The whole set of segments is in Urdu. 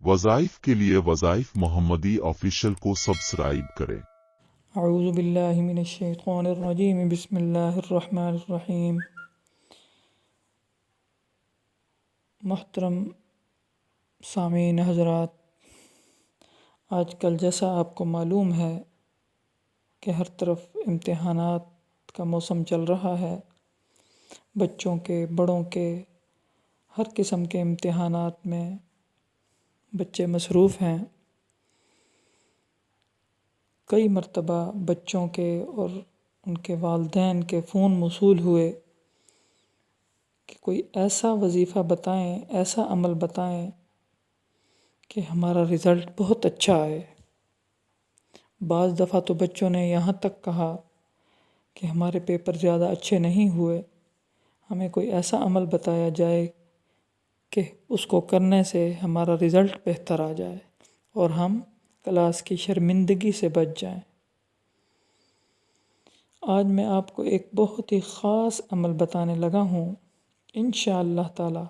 وظائف کے لیے وظائف محمدی آفیشل کو سبسکرائب کریں۔ اعوذ باللہ من الشیطان الرجیم، بسم اللہ الرحمن الرحیم۔ محترم سامعین حضرات، آج کل جیسا آپ کو معلوم ہے کہ ہر طرف امتحانات کا موسم چل رہا ہے، بچوں کے بڑوں کے ہر قسم کے امتحانات میں بچے مصروف ہیں۔ کئی مرتبہ بچوں کے اور ان کے والدین کے فون موصول ہوئے کہ کوئی ایسا وظیفہ بتائیں، ایسا عمل بتائیں کہ ہمارا رزلٹ بہت اچھا آئے۔ بعض دفعہ تو بچوں نے یہاں تک کہا کہ ہمارے پیپر زیادہ اچھے نہیں ہوئے، ہمیں کوئی ایسا عمل بتایا جائے کہ اس کو کرنے سے ہمارا رزلٹ بہتر آ جائے اور ہم کلاس کی شرمندگی سے بچ جائیں۔ آج میں آپ کو ایک بہت ہی خاص عمل بتانے لگا ہوں۔ انشاءاللہ تعالی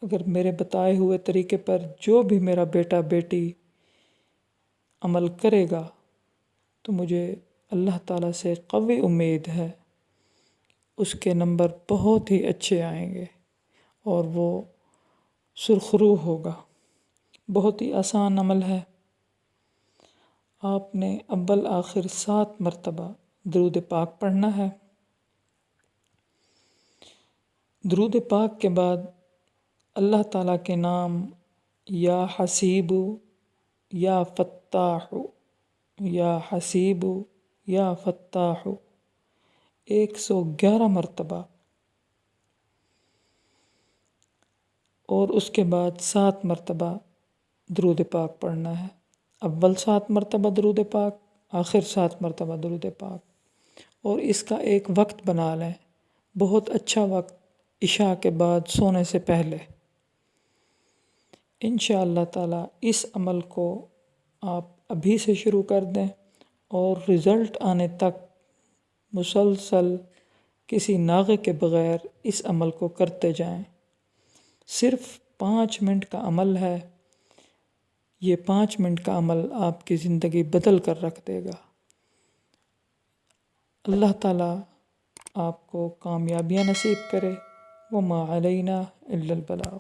اگر میرے بتائے ہوئے طریقے پر جو بھی میرا بیٹا بیٹی عمل کرے گا تو مجھے اللہ تعالیٰ سے قوی امید ہے اس کے نمبر بہت ہی اچھے آئیں گے اور وہ سرخرو ہوگا۔ بہت ہی آسان عمل ہے۔ آپ نے اول آخر 7 مرتبہ درود پاک پڑھنا ہے۔ درود پاک کے بعد اللہ تعالیٰ کے نام یا حسیب، یا فتاح، یا حسیب، یا فتاح 111 مرتبہ، اور اس کے بعد 7 مرتبہ درود پاک پڑھنا ہے۔ اول 7 مرتبہ درود پاک، آخر 7 مرتبہ درود پاک، اور اس کا ایک وقت بنا لیں، بہت اچھا وقت، عشاء کے بعد سونے سے پہلے۔ انشاءاللہ تعالیٰ اس عمل کو آپ ابھی سے شروع کر دیں اور رزلٹ آنے تک مسلسل کسی ناغے کے بغیر اس عمل کو کرتے جائیں۔ صرف 5 منٹ کا عمل ہے، یہ 5 منٹ کا عمل آپ کی زندگی بدل کر رکھ دے گا۔ اللہ تعالیٰ آپ کو کامیابیاں نصیب کرے۔ وما علینا الا البلاغ۔